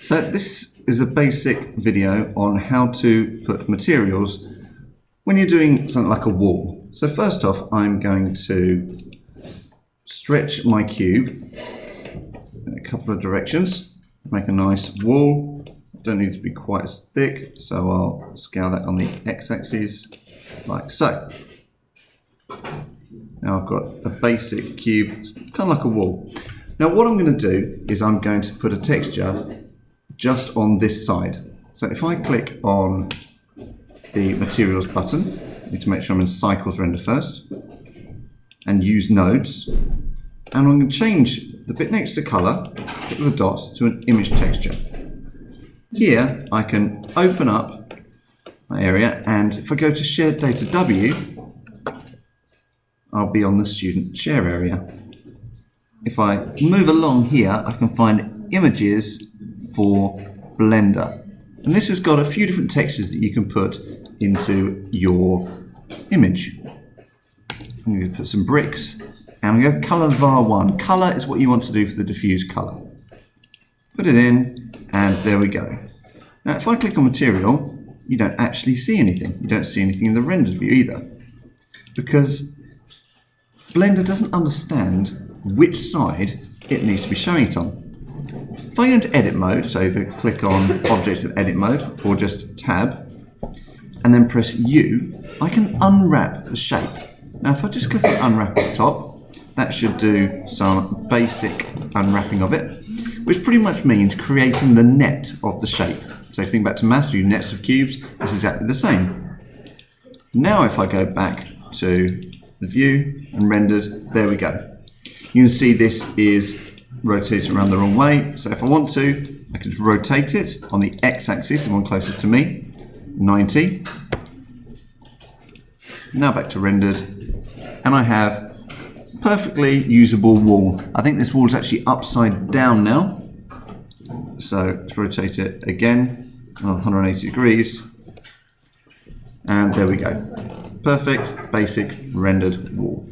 So this is a basic video on how to put materials when you're doing something like a wall. So first off, I'm going to stretch my cube in a couple of directions, make a nice wall. Don't need to be quite as thick, so I'll scale that on the x-axis like so. Now I've got a basic cube, it's kind of like a wall. Now what I'm going to do is I'm going to put a texture just on this side. So if I click on the materials button, I need to make sure I'm in cycles render first, and use nodes, and I'm going to change the bit next to color, click with the dot, to an image texture. Here I can open up my area, and if I go to shared data W, I'll be on the student share area. If I move along here, I can find images for Blender. And this has got a few different textures that you can put into your image. I'm going to put some bricks, and I'm going to color var 1. Color is what you want to do for the diffuse color. Put it in, and there we go. Now if I click on material, you don't actually see anything. You don't see anything in the rendered view either, because Blender doesn't understand which side it needs to be showing it on. If I go into edit mode, so either click on object in edit mode or just tab and then press U, I can unwrap the shape. Now if I just click on unwrap at the top, that should do some basic unwrapping of it, which pretty much means creating the net of the shape. So if you think back to maths, you do nets of cubes, it's exactly the same. Now if I go back to the view and rendered, there we go. You can see this is rotated around the wrong way, so if I want to, I can just rotate it on the x-axis, the one closest to me, 90. Now back to rendered, and I have perfectly usable wall. I think this wall is actually upside down now, so let's rotate it again, another 180 degrees, and there we go. Perfect, basic rendered wall.